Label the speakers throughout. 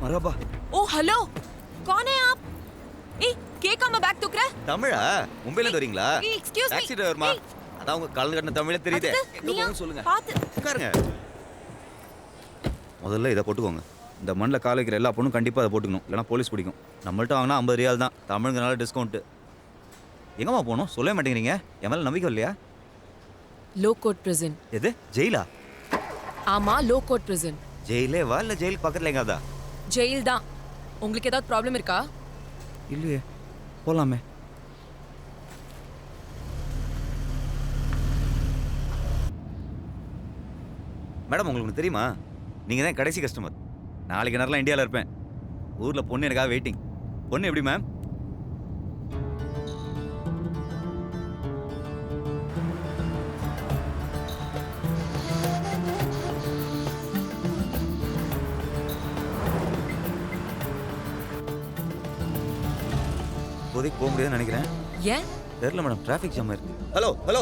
Speaker 1: मरहबा।
Speaker 2: ओ hello, कौन है आप? ए, के का मैं बैग तुक रहा?
Speaker 1: தமிழா மும்பைல இருந்து வரீங்களா?
Speaker 2: Excuse me.
Speaker 1: டாக்ஸி டிரைவர்மா. அதான் உங்க கலந்து கட்டின தமிழே தெரியுதே. எங்க போகணும்னு சொல்லுங்க.
Speaker 2: பாத்து.
Speaker 1: உட்காருங்க. முதல்ல இதை போட்டுக்கோங்க. இந்த மண்ணில் கால் வைக்கிற எல்லா பொண்ணும் கண்டிப்பாக அதை போட்டுக்கணும், இல்லைனா போலீஸ் பிடிக்கும். நம்மள்ட்ட வாங்கினா 50 ரியால் தான், தமிழுங்கனால டிஸ்கவுண்ட்டு. எங்கம்மா போகணும் சொல்லவே மாட்டேங்கிறீங்க, என் மேலே நம்பிக்கை இல்லையா?
Speaker 2: Low court prison.
Speaker 1: எது ஜெயிலா?
Speaker 2: ஆமா, லோ கோட் பிரிசன்.
Speaker 1: ஜெயிலே வா இல்லை ஜெயிலுக்கு பக்கத்தில் எங்காதா?
Speaker 2: ஜெயில் தான். உங்களுக்கு ஏதாவது ப்ராப்ளம் இருக்கா?
Speaker 1: இல்லையே, போகலாமே. மேடம் உங்களுக்கு ஒன்று தெரியுமா, நீங்கள் தான் கடைசி கஸ்டமர். நாளைக்கு நேரம்லாம் இந்தியாவில் இருப்பேன். ஊரில் பொண்ணு எனக்காக வெயிட்டிங். பொண்ணு எப்படி மேம்? இப்போதைக்கு போக முடியாதுன்னு நினைக்கிறேன்.
Speaker 2: ஏன்?
Speaker 1: தெரியல மேடம், டிராஃபிக் ஜாம் இருக்கு. ஹலோ ஹலோ,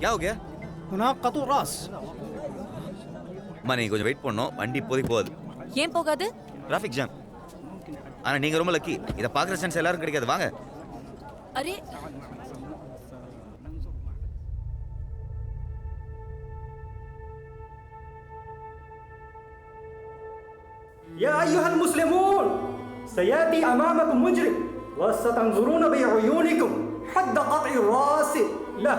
Speaker 1: क्या हो गया?
Speaker 3: هناك قطع راس.
Speaker 1: அம்மா நீங்கள் கொஞ்சம் வெயிட் பண்ணணும், வண்டி இப்போதைக்கு போகாது.
Speaker 2: ஏன் போகாது?
Speaker 1: Traffic jam. ஆனால் நீங்கள் ரொம்ப லக்கி, இதை பார்க்குற சான்ஸ் எல்லாரும் கிடைக்காது. வாங்க.
Speaker 2: அரே,
Speaker 3: يا أيها المسلمون سيأتي أمامكم مجرم وستنظرون بعيونكم حد قطع الراس له.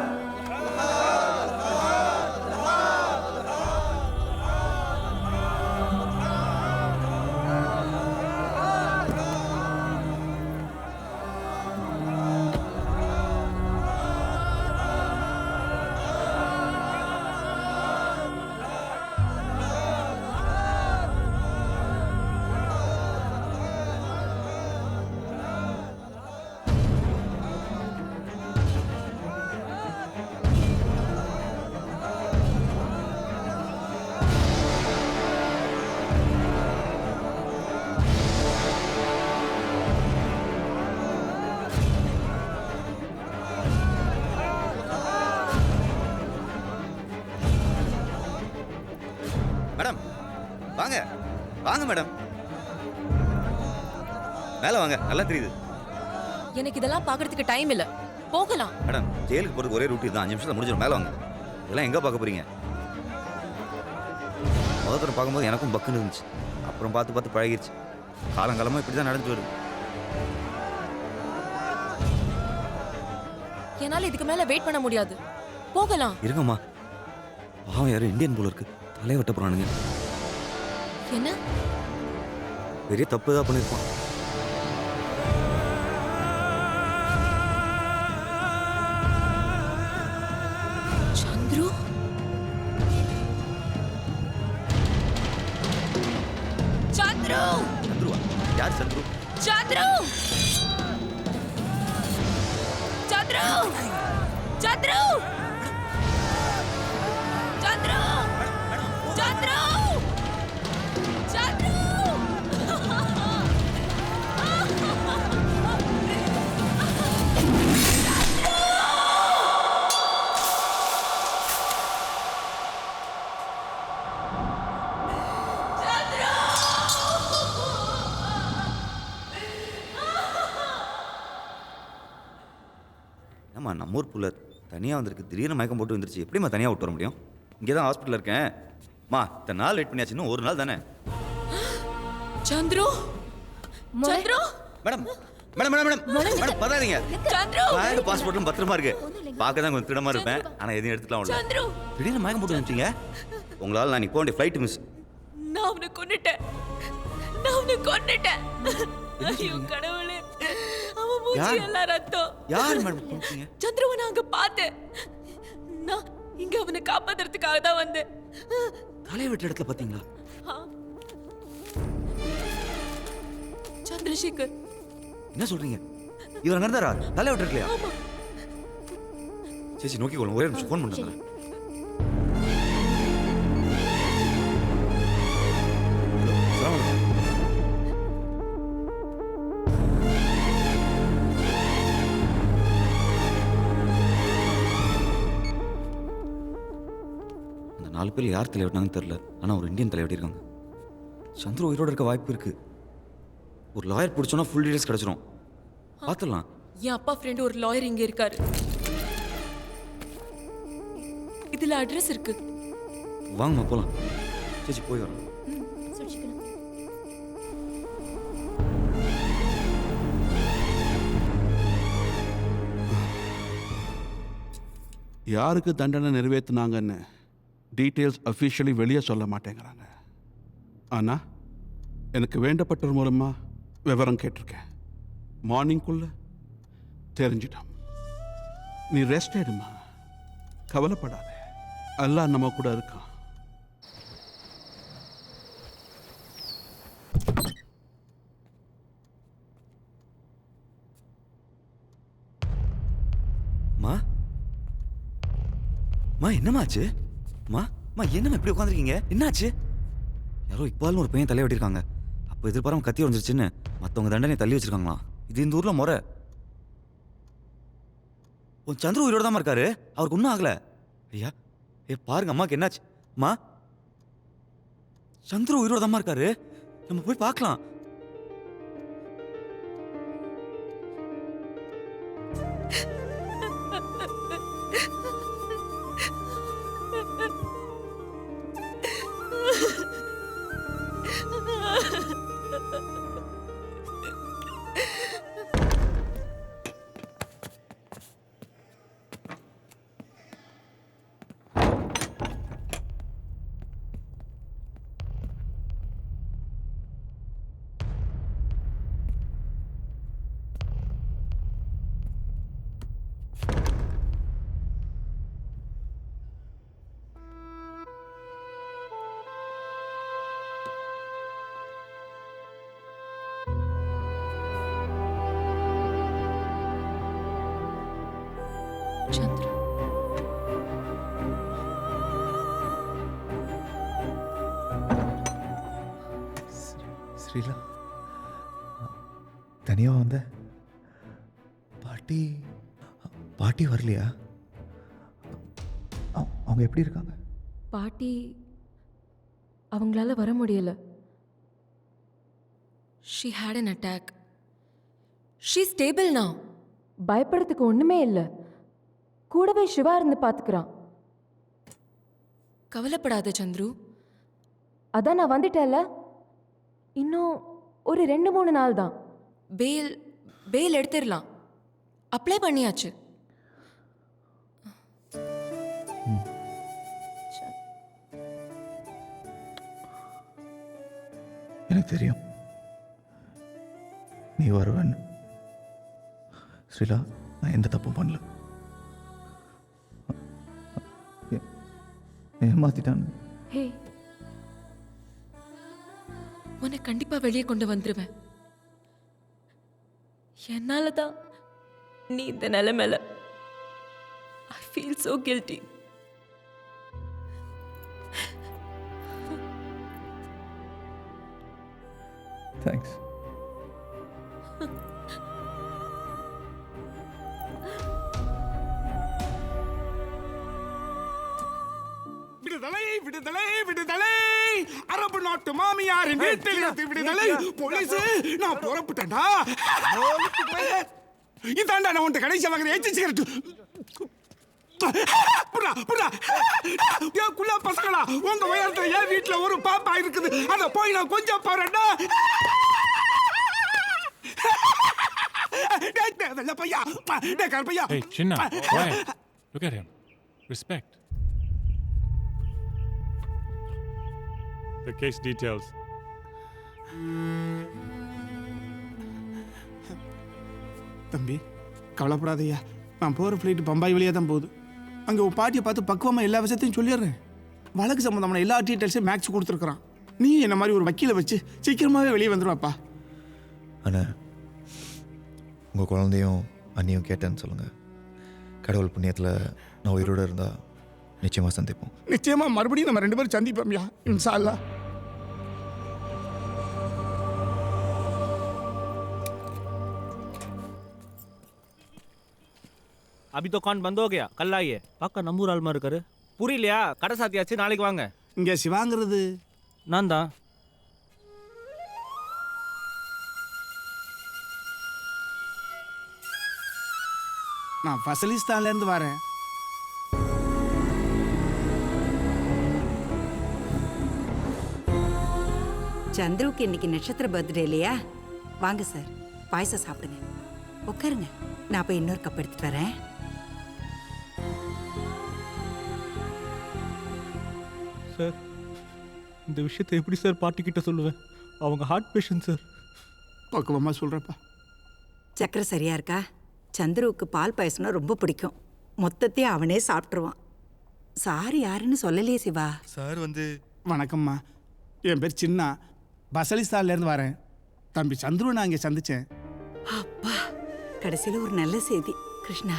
Speaker 1: மேடம் வாங்க வாங்க மேடம், மேலே வாங்க, நல்லா தெரியுது.
Speaker 2: எனக்கு இதெல்லாம் பார்க்கறதுக்கு டைம் இல்ல. போகலாம்.
Speaker 1: மேடம் ஜெயிலுக்கு போகிறதுக்கு ஒரே ரூட் தான், 5 நிமிஷத்தில் முடிஞ்சிடும். மேலே வாங்க. இதெல்லாம் எங்கே பார்க்க போகிறீங்க? முதல்ல பார்க்கும்போது எனக்கும் பக்குன்னு இருந்துச்சு, அப்புறம் பார்த்து பார்த்து பழகிருச்சு. காலங்காலமாக இப்படி தான் நடந்துட்டு வருது.
Speaker 2: என்னால இதுக்கு மேல வெயிட் பண்ண முடியாது. போகலாம்.
Speaker 1: இருங்கம்மா, பாவம் யாரும் இந்தியன் போல இருக்கு, தலையை வெட்ட போகிறானுங்க.
Speaker 2: என்ன?
Speaker 1: பெரிய தப்பு தான் பண்ணியிருப்பான்.
Speaker 2: சந்துரு, சந்துரு,
Speaker 1: சந்துருவா? யார் சந்துரு?
Speaker 2: சந்துரு, சந்துரு, சந்துரு, சந்துரு, சந்துரு, சந்துரு.
Speaker 1: ஏம்மா நம்ம ஊர் புள்ள தனியாக வந்திருக்கு, திடீர்னு மயக்கம் போட்டு வந்துருச்சு, எப்படிம்மா தனியாக விட்டு வர முடியும்? இங்கே தான் ஹாஸ்பிட்டலில் இருக்கேன். மா இத்தனை நாள் வெயிட் பண்ணியாச்சு, இன்னும் ஒரு நாள் தானே.
Speaker 2: Chandru, Chandru,
Speaker 1: madam madam madam madam madam பதாதீங்க.
Speaker 2: சந்துரு,
Speaker 1: பேங்க் பாஸ்போர்ட்லாம் பத்திரமா இருக்கு. பார்க்க தான் கொஞ்சம் திடமா இருப்பேன், ஆனால் எதையும் எடுத்துக்கலாம் உள்ள.
Speaker 2: சந்துரு,
Speaker 1: திடீர்னு மயக்கம் போட்டு வந்துட்டீங்க. உங்களால் நான் இப்போ வேண்டிய ஃப்ளைட் மிஸ்.
Speaker 2: நான் அவனை கொன்னுட்டேன். நான் அவனை கொன்னுட்டேன். ஐயோ கடவுளே, அவன் மூஞ்சி
Speaker 1: யார்?
Speaker 2: எல்லாம் ரத்தம்.
Speaker 1: யார் மேடம் கொன்னீங்க?
Speaker 2: சந்துருவை நான் அங்க பார்த்தேன். நான் இங்க அவனை காப்பாத்துறதுக்காக தான் வந்தேன்.
Speaker 1: தலையை வெட்ட இடத்துல பார்த்தீங்களா?
Speaker 2: ஆ. சந்திரசேகர்.
Speaker 1: என்ன சொல்றீங்க? இவர் அங்கே இருந்தாரா? தலையை வெட்ட இருக்கலையா?
Speaker 2: ஆமா.
Speaker 1: சேச்சி நோக்கி கொள்ளுங்க, ஒரே நிமிஷம் ஃபோன் பண்ணுறேன். அந்த 4 பேர் யார் தலை வெட்டினாங்கன்னு தெரியல, ஆனால் ஒரு இந்தியன் தலை வெட்டியிருக்காங்க. சந்துரு உயிரோட இருக்க வாய்ப்பு இருக்கு. ஒரு லாயர் பிடிச்சோன்னா ஃபுல் டீடைல்ஸ் கிடைச்சிரும். பார்த்துடலாம்.
Speaker 2: என் அப்பா ஃப்ரெண்டு ஒரு லாயர் இங்க இருக்காரு. இதுல அட்ரஸ் இருக்கு.
Speaker 1: வாங்கம்மா போகலாம். சேச்சி போய் வரோம்.
Speaker 4: யாருக்கு தண்டனை நிறைவேற்றினாங்கன்னு டீட்டெயில்ஸ் அஃபிஷியலி வெளியே சொல்ல மாட்டேங்கிறாங்க. ஆனால் எனக்கு வேண்டப்பட்டவர் மூலமாக விவரம் கேட்டிருக்கேன். மார்னிங்குள்ளே தெரிஞ்சிட்டோம். நீ ரெஸ்ட் எடுமா, கவலைப்படாத. அல்லாஹ் நம்ம கூட இருக்கான்.
Speaker 1: என்னமாச்சு? என்னம்மா இப்படி உட்காந்துருக்கீங்க? என்னாச்சு? யாரோ இப்பாலும் ஒரு பையன் தலையை வெட்டிருக்காங்க. அப்போ எதிர்பாராம கத்தி வந்துருச்சுன்னு மற்றவங்க தண்டனை தள்ளி வச்சிருக்காங்களாம். இது இந்த ஊர்ல முறை. உன் சந்துரு உயிரோட தான் இருக்காரு. அவருக்கு ஒன்றும் ஆகல. ஐயா பாருங்க அம்மாக்கு என்னாச்சு? சந்துரு உயிரோட தான் இருக்காரு. நம்ம போய் பார்க்கலாம்.
Speaker 2: சந்துரு,
Speaker 5: ஸ்ரீலா, தனியாக வந்த? பாட்டி பாட்டி வரலையா? அவங்க எப்படி இருக்காங்க?
Speaker 6: பாட்டி அவங்களால வர முடியல.
Speaker 2: she had an attack. She's stable now.
Speaker 6: பயப்படுறதுக்கு ஒண்ணுமே இல்லை. கூடவே சிவா இருந்து பார்த்துக்கிறான்.
Speaker 2: கவலைப்படாத சந்துரு.
Speaker 6: அதான் நான் வந்துட்டேன்ல. இன்னும் ஒரு 2-3 நாள் தான்.
Speaker 2: பேல் எடுத்துடலாம். அப்ளை பண்ணியாச்சு.
Speaker 5: எனக்கு தெரியும் நீ வருவன். ஸ்ரீலா, நான் எந்த தப்பும் பண்ணல. ஏமாத்திட்டான்.
Speaker 6: ஹே,
Speaker 2: உன்னை கண்டிப்பா வெளியே கொண்டு வந்துருவேன். என்னால தான் நீ இந்த நிலைமையில. I feel so guilty.
Speaker 5: Thanks.
Speaker 4: விடுதலை விடுதலை விடுதலை! அரபு நாட்டு மாமியாரின் வீட்டிலிருந்து விடுதலை! போலீஸ், நான் புறப்பட்டேன்டா. இதாண்டா நான் உன்ட்ட கடைசி வாங்குற ஏச்சி சிகரெட். புடா புடா குள்ள பசங்களா, உங்க உயரத்துல என் வீட்டுல ஒரு பாப்பா இருக்குது. அத போய் நான் கொஞ்சம் பாருடா. வெள்ள பையா, Karuppaiya.
Speaker 7: Hey, Chinna, quiet. Look at him. Respect. The case details.
Speaker 4: தம்பி, கவலைப்படாதய்யா. நான் போகிற ஃப்ளைட்டு பம்பாய் வழியாக தான் போகுது. அங்கே உன் பாட்டியை பார்த்து பக்குவமாக எல்லா விஷயத்தையும் சொல்லிடுறேன். வழக்கு சம்மந்தமான எல்லா டீட்டெயில்ஸையும் மேக்ஸ் கொடுத்துருக்குறான். நீ என்ன மாதிரி ஒரு வக்கீலை வச்சு சீக்கிரமாகவே வெளியே வந்துடுவாப்பா.
Speaker 5: ஆனால் உங்கள் குழந்தையும் அண்ணியும் கேட்டேன்னு சொல்லுங்கள். கடவுள் புண்ணியத்தில் நான் உயிரோடு இருந்தால் நிச்சயமாக சந்திப்போம்.
Speaker 4: நிச்சயமாக மறுபடியும் நம்ம 2 பேரும் சந்திப்போம்யா, இன்ஷா அல்லாஹ்.
Speaker 8: अभी तो दुकान बंद हो गया, कल आइए. पाका नंबर आलमा இருக்காரு. புரியலையா? கடை சாத்தியாச்சு, நாளைக்கு வாங்க.
Speaker 4: இங்கே சிவாங்கிறது
Speaker 8: நான் தான்.
Speaker 4: நான் ஃபசலிஸ்தான்லேருந்து வரேன்.
Speaker 9: சந்துருவுக்கு இன்னைக்கு நட்சத்திர பர்த்டே இல்லையா? வாங்க சார், பாயசம் சாப்பிடுங்க. உட்காருங்க, நான் போய் இன்னொரு கப் எடுத்துட்டு வரேன்.
Speaker 8: சார் இந்த விஷயத்தை எப்படி சார் பாட்டிக்கிட்ட சொல்லுவேன்? அவங்க ஹார்ட் பேஷண்ட் சார்.
Speaker 4: பக்குவமாக சொல்கிறப்பா.
Speaker 9: சக்கரை சரியா இருக்கா? சந்துருவுக்கு பால் பாயசம்னா ரொம்ப பிடிக்கும். மொத்தத்தையும் அவனே சாப்பிட்ருவான். சார் யாருன்னு சொல்லலையே சிவா.
Speaker 5: சார் வந்து
Speaker 4: வணக்கம்மா, என் பேர் சின்னா, பசலிஸ்தான்லேருந்து வரேன். தம்பி சந்துருவை நான் இங்கே சந்தித்தேன்.
Speaker 9: அப்பா, கடைசியில் ஒரு நல்ல செய்தி. கிருஷ்ணா,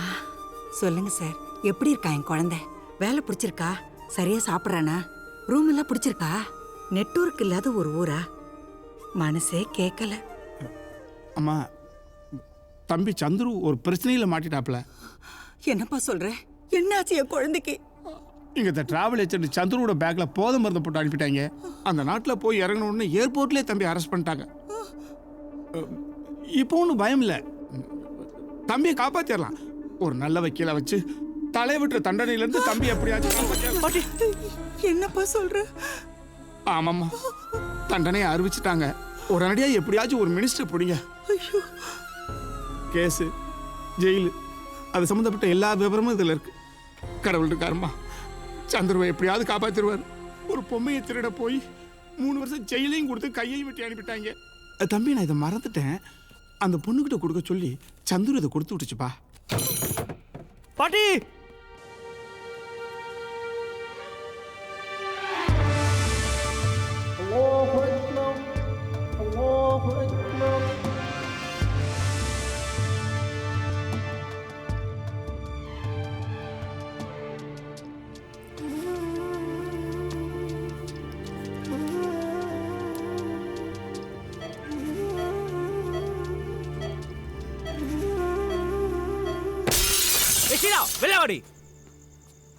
Speaker 9: சொல்லுங்க சார், எப்படி இருக்கா என் குழந்தை? வேலை பிடிச்சிருக்கா? சரியா சாப்பிட்றானா? ரூம் எல்லாம் பிடிச்சிருக்கா? நெட்வொர்க் இல்லாத ஒரு ஊரா? மனசே கேட்கல.
Speaker 4: அம்மா, தம்பி சந்துரு ஒரு பிரச்சனையில் மாட்டிட்டாப்புல.
Speaker 9: என்னப்பா சொல்ற? என்னாச்சு என் குழந்தைக்கு?
Speaker 4: இங்கே இந்த டிராவல் ஏஜென்ட் சந்துருவோட பேக்கில் போதை மருந்து போட்டு அனுப்பிட்டாங்க. அந்த நாட்டில் போய் இறங்கின உடனே ஏர்போர்ட்லேயே தம்பி அரெஸ்ட் பண்ணிட்டாங்க. இப்போ ஒன்றும் பயம் இல்லை, தம்பியை காப்பாற்றிடலாம். ஒரு நல்ல வக்கீலை வச்சு தலைவிட்டுற தண்டனையிலேருந்து தம்பி எப்படியாச்சும் காப்பாற்றிடலாம்.
Speaker 9: என்னப்பா சொல்ற?
Speaker 4: ஆமாம்மா, தண்டனையை அறிவிச்சிட்டாங்க. உடனடியாக எப்படியாச்சும் ஒரு மினிஸ்டர் பிடிங்க. கேஸு, ஜெயிலு, அது சம்மந்தப்பட்ட எல்லா விவரமும் இதில் இருக்கு. கடவுள் இருக்காருமா, சந்திரவை எப்படியாவது காப்பாற்றிடுவார். ஒரு பொம்மையை திருட போய் 3 வருஷம் ஜெயிலையும் கொடுத்து கையையும் வெட்டி அனுப்பிட்டாங்க. தம்பி, நான் இதை மறந்துட்டேன். அந்த பொண்ணுக்கிட்ட கொடுக்க சொல்லி சந்துரு இதை கொடுத்து விட்டுச்சுப்பா.
Speaker 8: பாட்டி வெளியே வாடி.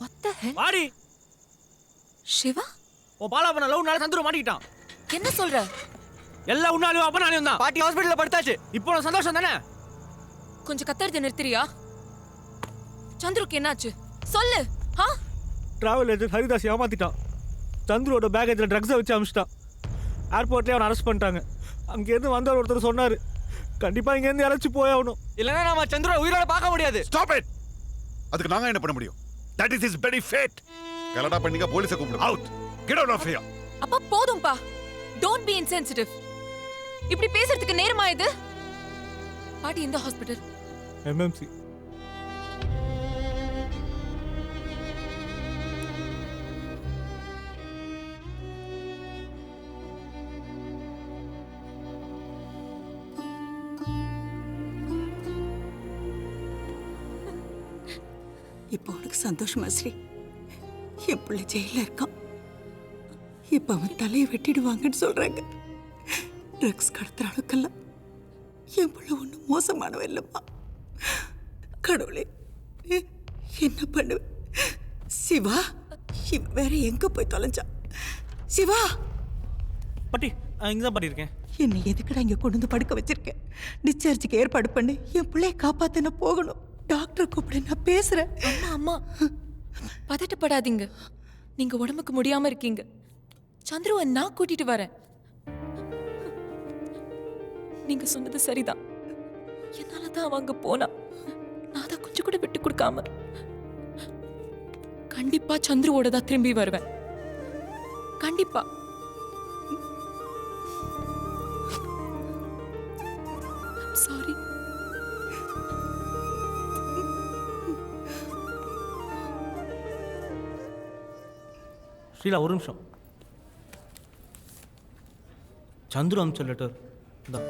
Speaker 2: What the hell?
Speaker 8: வாடி.
Speaker 2: சிவா,
Speaker 8: ஓ பாலா பண்ண லவ்னால சந்துரு மாட்டிக்கிட்டான்.
Speaker 2: என்ன சொல்ற?
Speaker 8: எல்லாம் உன்னாலையும் அப்பனாலையும் தான். பாட்டி ஹாஸ்பிடல்ல படுத்தாச்சு. இப்போ உனக்கு சந்தோஷம் தானே?
Speaker 2: கொஞ்சம் கத்தறத நிறுத்துறியா? சந்துருக்கு என்னாச்சு? சொல்லு.
Speaker 8: டிராவல் ஏஜென்ட் ஹரிதாஸ் ஏமாத்திட்டான். சந்துரோட பேக்கேஜ்ல ட்ரக்ஸை வச்சு அனுப்பிச்சிட்டான். ஏர்போர்ட்லேயே அவனை அரெஸ்ட் பண்ணிட்டாங்க. அங்கேருந்து வந்தவர் ஒருத்தர் சொன்னார், கண்டிப்பாக இங்கேருந்து இறச்சி போயாகணும், இல்லைன்னா நம்ம சந்துரை உயிரோட பார்க்க முடியாது.
Speaker 10: Stop it. அதுக்கு நாங்க என்ன பண்ண முடியும்? That is his bloody fate. கலடா பண்ணிங்க, போலீஸை கூப்பிடு. Out. Get out of here.
Speaker 2: அப்பா போதும்பா. Don't be insensitive. இப்படி பேசுறதுக்கு நேரமா இது? பாட்டி இந்த ஹாஸ்பிடல்?
Speaker 8: MMC.
Speaker 9: இப்போ உனக்கு சந்தோஷமா ஸ்ரீ? என் பிள்ளை ஜெயில இருக்கான். இப்போ அவன் தலையை வெட்டிடுவாங்கன்னு சொல்றாங்க. ட்ரக்ஸ் கடத்துற அளவுக்கெல்லாம் என் பிள்ளை ஒன்றும் மோசமானவ இல்லைம்மா. கடவுளே, என்ன பண்ணுவேன்? சிவா, இவன் வேற எங்க போய் தொலைஞ்சா? சிவா,
Speaker 8: பாட்டி இங்கே தான் பண்ணியிருக்கேன்.
Speaker 9: என்னை எதுக்குடா இங்கே கொண்டு வந்து படுக்க வச்சிருக்கேன்? டிஸ்சார்ஜுக்கு ஏற்பாடு பண்ணு. என் பிள்ளைய காப்பாத்த நான் போகணும். டாக்டரை கூப்பிடு, நான் பேசுறேன்.
Speaker 2: அம்மா அம்மா, பதட்டப்படாதீங்க. நீங்க உடம்புக்கு முடியாம இருக்கீங்க. சந்துருவை நான் கூட்டிட்டு வரேன். நீங்க சொன்னது சரிதான். என்னாலதான் அவங்க போனா. நான் தான் கொஞ்சம் கூட விட்டு கொடுக்காம. கண்டிப்பா சந்துருவோட தான் திரும்பி வருவேன். கண்டிப்பா. சாரி.
Speaker 8: ஸ்ரீலா ஒரு நிமிஷம். சந்துரு அமிச்ச லெட்டர் தான்.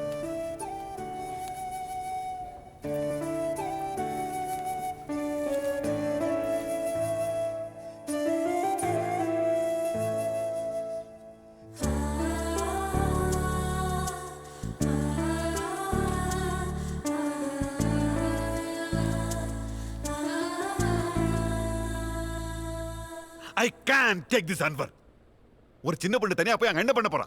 Speaker 10: I can't take this, Anwar. ஒரு சின்ன பொண்ணு தனியா போய் அங்க என்ன பண்ண போறா?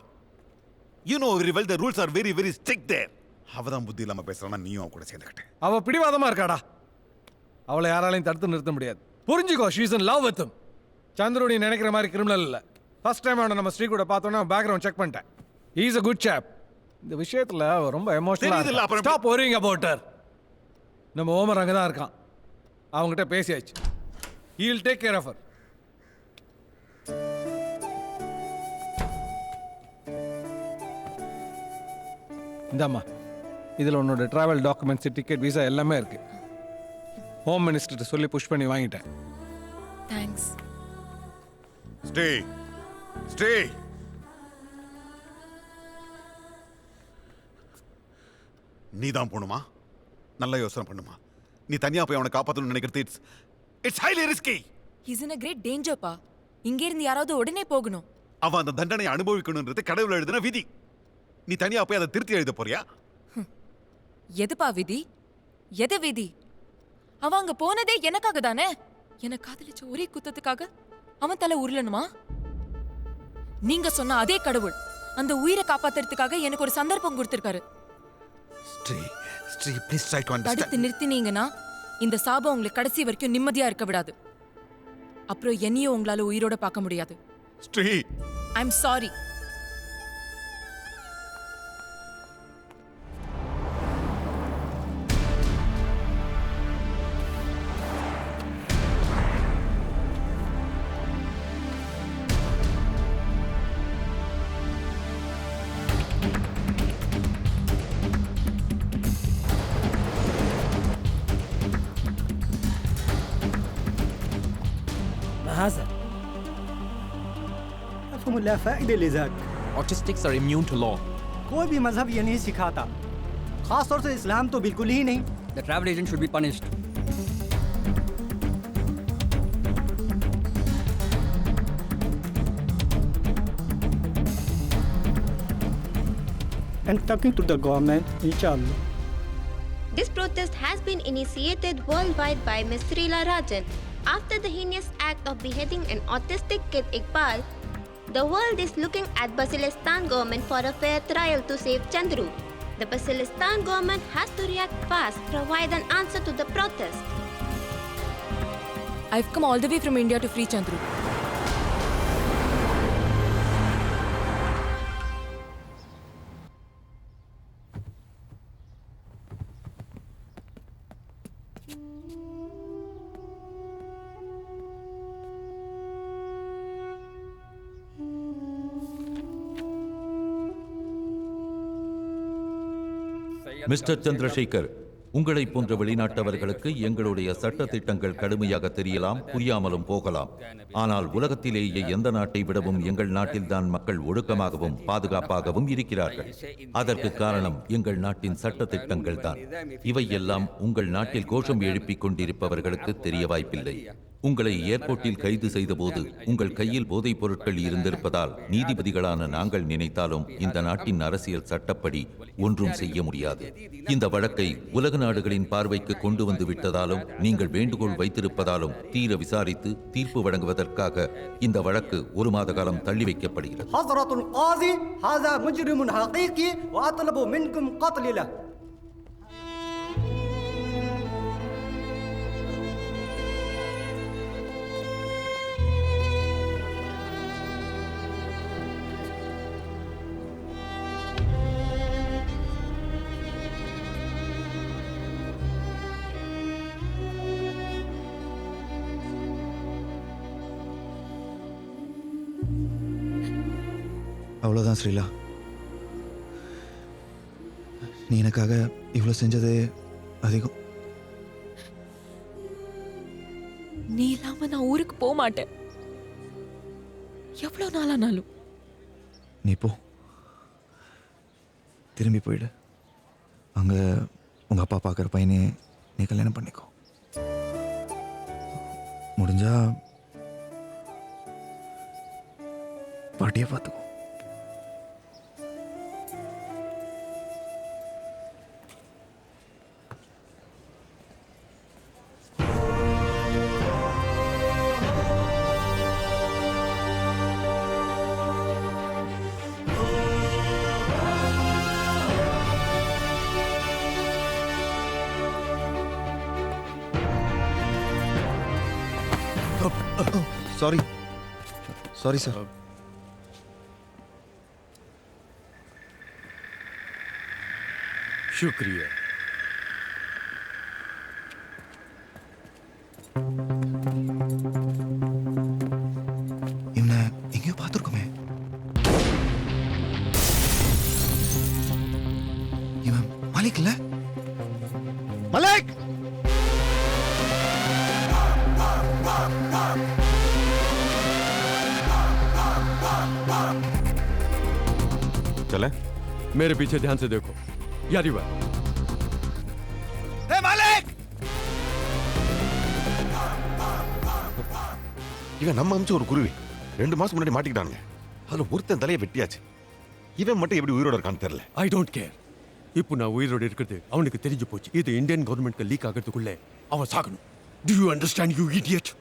Speaker 10: You know very well the rules are very very strict there. அவதான் புத்தி இல்லாம பேசுறானா, நீயும் அவ கூட சேர்ந்துக்கிட்ட.
Speaker 3: அவ பிடிவாதமா இருக்காடா.
Speaker 11: அவளை யாராலையும் தடுத்து நிறுத்த முடியாது. புரிஞ்சுக்கோ, she's in love with him. Chandru நீ நினைக்கிற மாதிரி கிரிமினல் இல்லை. ஃபர்ஸ்ட் டைம் அவனை நம்ம ஸ்ரீ கூட பார்த்தோன்னா பேக்ரவுண்ட் செக் பண்ணிட்டேன். He is a good chap. இந்த விஷயத்துல அவ ரொம்ப எமோஷனலா
Speaker 10: தெரியுதுல்ல, அப்புறம்
Speaker 11: ஸ்டாப் worrying about her. நம்ம ஓமர் அங்கே தான் இருக்கான். அவங்ககிட்ட பேசியாச்சு. he will take care of her. இந்தாம்மா, இதில் உன்னோட ட்ராவல் டாக்குமெண்ட்ஸ், டிக்கெட், விசா எல்லாமே இருக்கு. ஹோம் மினிஸ்டர்கிட்ட சொல்லி புஷ் பண்ணி வாங்கிட்டேன்.
Speaker 2: தேங்க்ஸ்.
Speaker 10: Stay stay. நீ தான் போணுமா? நல்ல யோசனை பண்ணுமா. நீ தனியா போய் அவனை காப்பாற்றணும்னு நினைக்கிறது it's highly risky.
Speaker 2: He's in a great danger பா. இங்க இருந்து யாராவது உடனே போகணும்.
Speaker 10: அவன் அந்த தண்டனை அனுபவிக்கணும்ன்றது கடவுள் எழுதின விதி. நீ தனியா போய் அதை திருத்தி எழுத போறியா?
Speaker 2: எதுப்பா விதி? எது விதி? அவன் அங்க போனதே எனக்காக தானே. எனக்கு காதலிச்ச ஒரே குத்தத்துக்காக அவன் தலை உருளணுமா? நீங்க சொன்ன அதே கடவுள் அந்த உயிரை காப்பாத்துறதுக்காக எனக்கு ஒரு சந்தர்ப்பம் கொடுத்திருக்காரு.
Speaker 10: Sri Sri please try to
Speaker 2: தடுத்து
Speaker 10: அண்டர்ஸ்டாண்ட்.
Speaker 2: நிறுத்தினீங்கன்னா இந்த சாபம் உங்களுக்கு கடைசி வரைக்கும் நிம்மதியா இருக்க விடாது. அப்புறம் என்னையும் உங்களால உயிரோட பார்க்க முடியாது.
Speaker 10: Sri,
Speaker 2: I am sorry.
Speaker 3: هذا أفهم لا فائدة لذاك.
Speaker 12: Autistics are immune to law.
Speaker 3: कोई भी मजहब ये नहीं सिखाता, खास तौर से इस्लाम तो बिल्कुल ही नहीं.
Speaker 12: The travel agent should be punished.
Speaker 3: And talking to the government, inshallah.
Speaker 13: This protest has been initiated worldwide by Ms. Srila Rajan after the heinous act of beheading an autistic kid Iqbal. The world is looking at Basilistan government for a fair trial to save Chandru. The Basilistan government has to react fast, provide an answer to the protest.
Speaker 2: I've come all the way from India to free Chandru.
Speaker 14: Mister Chandrasekhar, உங்களை போன்ற வெளிநாட்டவர்களுக்கு எங்களுடைய சட்ட திட்டங்கள் கடுமையாக தெரியலாம், புரியாமலும் போகலாம். ஆனால் உலகத்திலேயே எந்த நாட்டை விடவும் எங்கள் நாட்டில்தான் மக்கள் ஒழுக்கமாகவும் பாதுகாப்பாகவும் இருக்கிறார்கள். அதற்கு காரணம் எங்கள் நாட்டின் சட்ட திட்டங்கள் தான். இவையெல்லாம் உங்கள் நாட்டில் கோஷம் எழுப்பிக் கொண்டிருப்பவர்களுக்கு தெரிய வாய்ப்பில்லை. உங்களை ஏர்போர்ட்டில் கைது செய்தபோது உங்கள் கையில் போதைப் பொருட்கள் இருந்திருப்பதால் நீதிபதிகளான நாங்கள் நினைத்தாலும் இந்த நாட்டின் அரசியல் சட்டப்படி ஒன்றும் செய்ய முடியாது. இந்த வழக்கை உலக நாடுகளின் பார்வைக்கு கொண்டு வந்து விட்டதாலும் நீங்கள் வேண்டுகோள் வைத்திருப்பதாலும் தீர விசாரித்து தீர்ப்பு வழங்குவதற்காக இந்த வழக்கு 1 மாத காலம் தள்ளி வைக்கப்படுகிறது.
Speaker 5: அவ்வளோதான் ஸ்ரீலா. நீ எனக்காக இவ்வளோ செஞ்சதே அதிகம்.
Speaker 2: நீ இல்லாம நான் ஊருக்கு போக மாட்டேன். எவ்வளவு நாளானாலும்.
Speaker 5: நீ போ, திரும்பி போயிடு. அங்கே உங்கள் அப்பா பார்க்குற பையனே நீ கல்யாணம் பண்ணிக்கோ. முடிஞ்சா பாட்டியை பார்த்துக்கோ. Sorry sorry sir.
Speaker 15: शुक्रिया.
Speaker 5: இவனை எங்கேயோ பார்த்துருக்கோமே. இவன் மாலிக் இல்ல?
Speaker 10: மலைக் चले
Speaker 15: मेरे पीछे ध्यान से देखो. यारी बात.
Speaker 10: இவன் நம்ம அமிச்ச ஒரு குருவி 2 மாசம் முன்னாடி மாட்டிக்கிட்டானுங்க. அதுல ஒருத்தன் தலையை வெட்டியாச்சு. இவன் மட்டும் எப்படி உயிரோட இருக்கான்னு தெரியல.
Speaker 15: I don't care. இப்போ நான் உயிரோடு இருக்கிறது அவனுக்கு தெரிஞ்சு போச்சு. இது இந்தியன் கவர்மெண்ட்க்கு லீக் ஆகிறதுக்குள்ளே அவன் சாகணும். To you understand you idiot?